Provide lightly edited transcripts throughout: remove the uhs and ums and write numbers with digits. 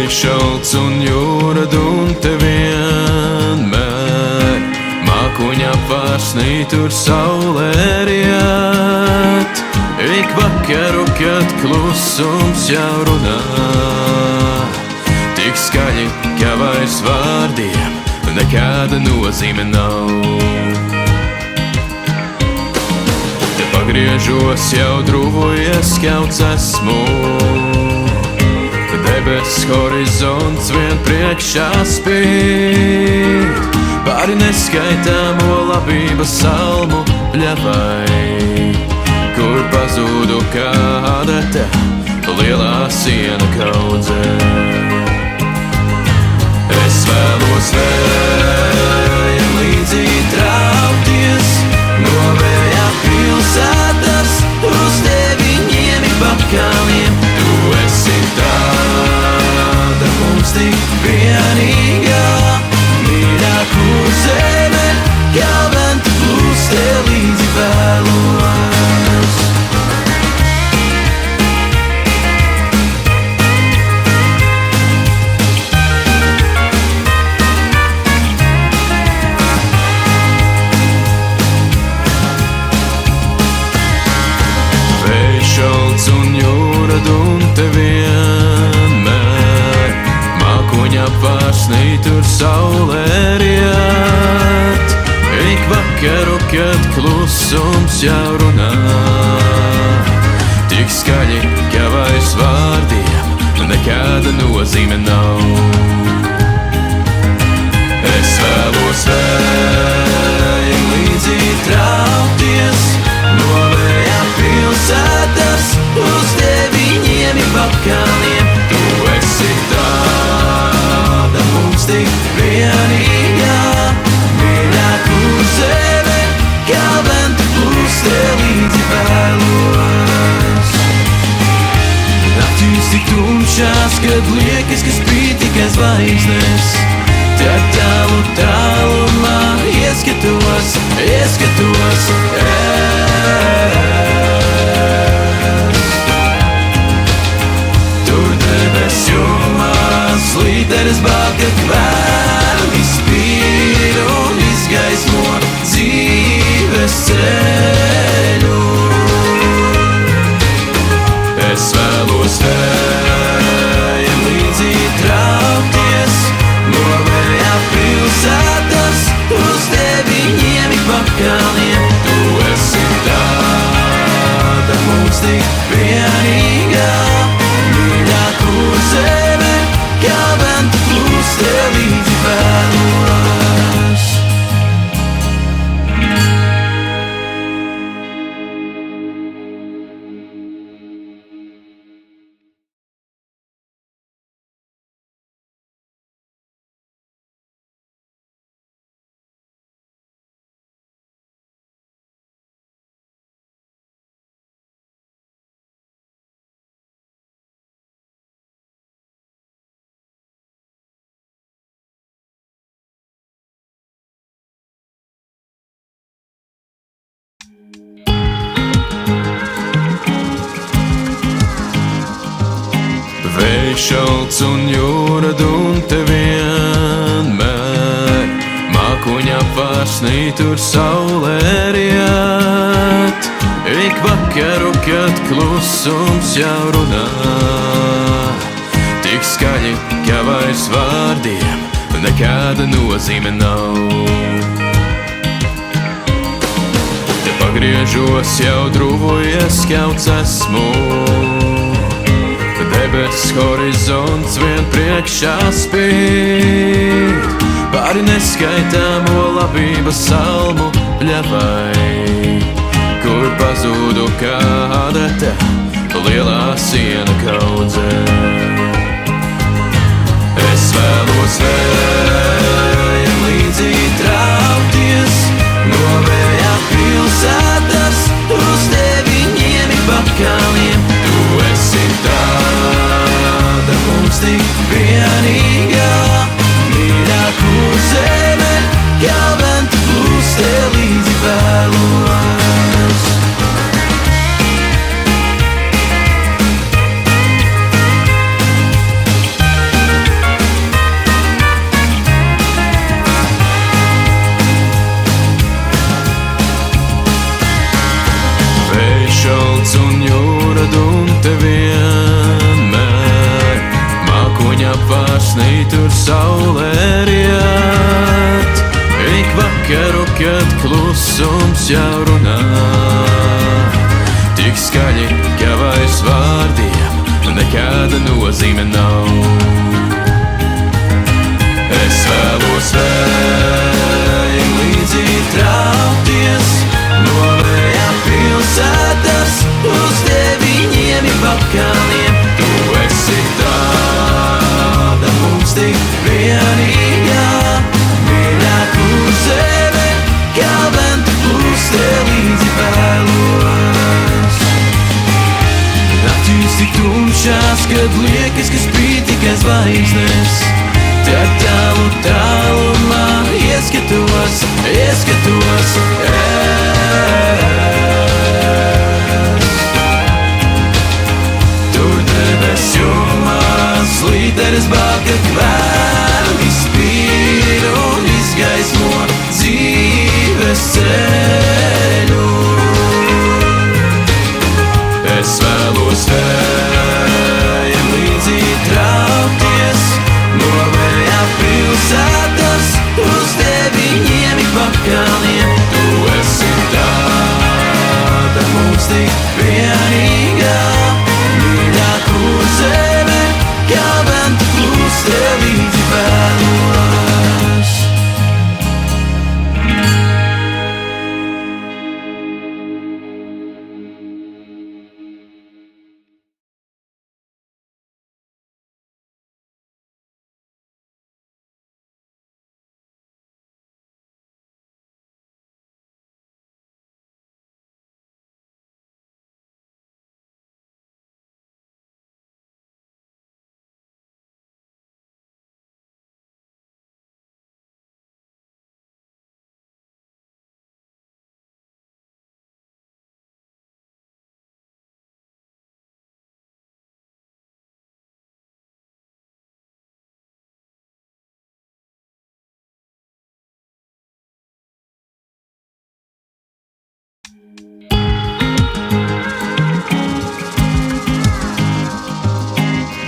Vējš šalts un jūra dun te vienmēr, mākoņa pārsnī tur saulē riet. Ik vakaru, kad klusums jau runā, tik skaļi, ka vairs vārdiem nekāda nozīme nav. Te pagriežos jau druvojies, kauts esmu, debes horizonts vien priekšā spīd. Pāri neskaitāmo labības salmu pļavai, kur pazūdu kāda te lielā siena kaudzē. Es vēlos vējam līdzi traukties, no vēja pilsētas uz tevi ņemi pakaliem. Tu esi tāda mums tik vienīgā, mīļā, kur zeme kā venta plūst, tev līdzi vēlos. Šalts un jūra dun te vienmēr, mākoņa pārsnī tur saulē riet. Ik vakaru, kad klusums jau runā, tik skaļi, ka vairs vārdiem nekāda nozīme nav. Es vēlos vējam līdzi traukties, no vēja pilsētas uz tevi ņemi pakaliem. Tu esi tāda mums tik vienīgā, mīļā, kur zeme kā venta plūst, tev līdzi vēlos. Naktīs tik tumšās, kad liekas, ka spīd tikai zvaigznes, tad tālu tālumā ieskatos. Tur debes jumās līderes balka kvēli spīd un izgaismo dzīves ceļu. Es vēlos vējam līdzi traukties, no vēja pilsētas uz tevi ņemi pakaliem. Tu esi tāda mums tik vienīgā, mīļā, kur zeme kā venta plūst, tev līdzi vēlos. Vējš šalts un jūra dun te vienmēr, mākoņa pārsnī tur saulē riet. Ik vakaru, kad klusums jau runā, tik skaļi, ka vairs vārdiem nekāda nozīme nav. Te pagriežos jau druvojies, kauts esmu, debes horizonts vien priekšā spīd. Pāri neskaitāmo labības salmu pļavai, kur pazūdu kāda te lielā siena kaudzē. Es vēlos vējam līdzi traukties, no vēja pilsētas uz tevi ņemi pakaliem. Tu esi tāda mums tik vienīgā, mīļā, kur zeme kā venta plūst, tev līdzi vēlos. apvārsnī tur saulē riet. Ik vakaru, kad klusums jau runā, tik skaļi, ka vairs vārdiem nekāda nozīme nav. Es vēlos vējam līdzi traukties no vējām pilsētas uz deviņiem pakaliem. Tu esi tāda mums tik vienīgā, mīļā, kur zeme, kā venta plūst, tev līdzi vēlos. Naktis tik tumšās, kad liekas, ka spīd tikai zvaigznes. Tad tālu tālumā ieskatos. Tur debesu maz līderis bāka kvēli spīd un izgaismo dzīves ceļu. Es vēlos vējam līdzi traukties no vējā pilsētas uz deviņiem pakaliem. Tu esi tāda mums tik vienīgā, mīļā, kur zeme, kā venta plūst, tev līdzi vēlos.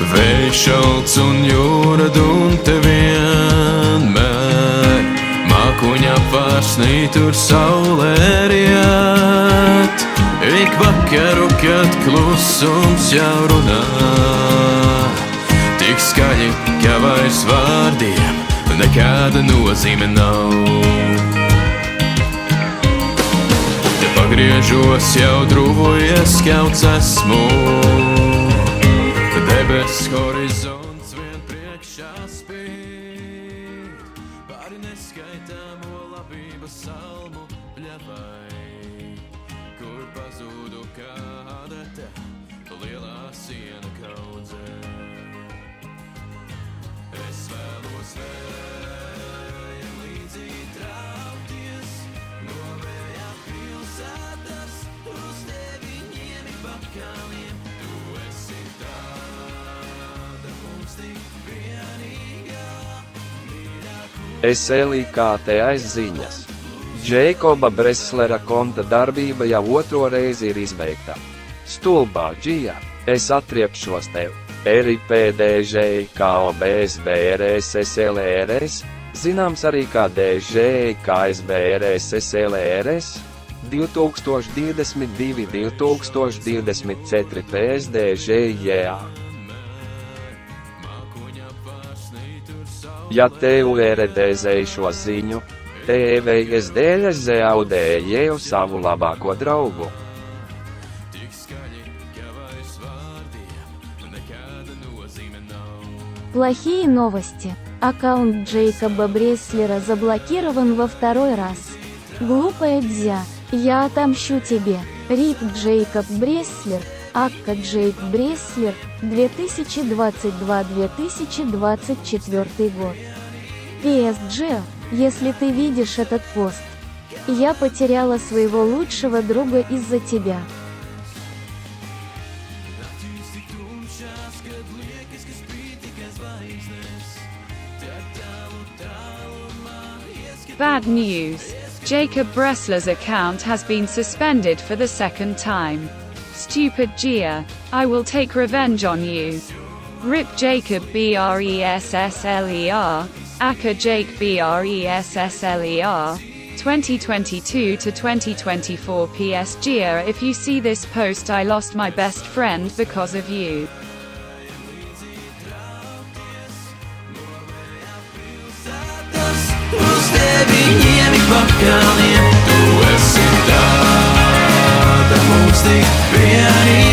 Vējš šalts un jūra dunte vienmēr, mākoņa apvārsnī tur saulē riet. Ik vakaru, kad klusums jau runā, tik skaļi, ka vairs vārdiem nekāda nozīme nav. Te pagriežos jau druvojies, kauts esmu, debes horizonts vien priekšā spīd, pāri neskaitāmo labības salmu pļavai, kur pazūdu kāda te lielā siena kaudzē. Es vēlos vējam līdzi traukties no vējā pilsētas uz deviņiem pakaliem. Tu esi tāda mums tik vienīgā, mīļā, kur SLIKTS ziņas. Džeikoba Breslera konta darbība jau otro reizi ir izbeigta. Stulbā Džija, es atriepšos tev. RIPDŽKOBSBRSSLRS, zināms arī kā DŽKSBRSSLRS, 2022-2024 PSDŽJA. Ja tev ieredēzēji šo ziņu, tev es dēļ zaudēju savu labāko draugu. Плохие новости. Аккаунт Джейкоба Бреслера заблокирован во второй раз. Глупая Дзя, я отомщу тебе. Рип Джейкоб Бреслер, Акка Джейк Бреслер, 2022-2024 год. PSG, если ты видишь этот пост. Я потеряла своего лучшего друга из-за тебя. Bad news. Jacob Bresler's account has been suspended for the second time. Stupid Gia, I will take revenge on you. Rip Jacob Bressler, Aka Jake Bressler, 2022 to 2024 PSG. If you see this post, I lost my best friend because of you. Uz teviņiem ik vakariem tu esi tāda mums tik vienīga.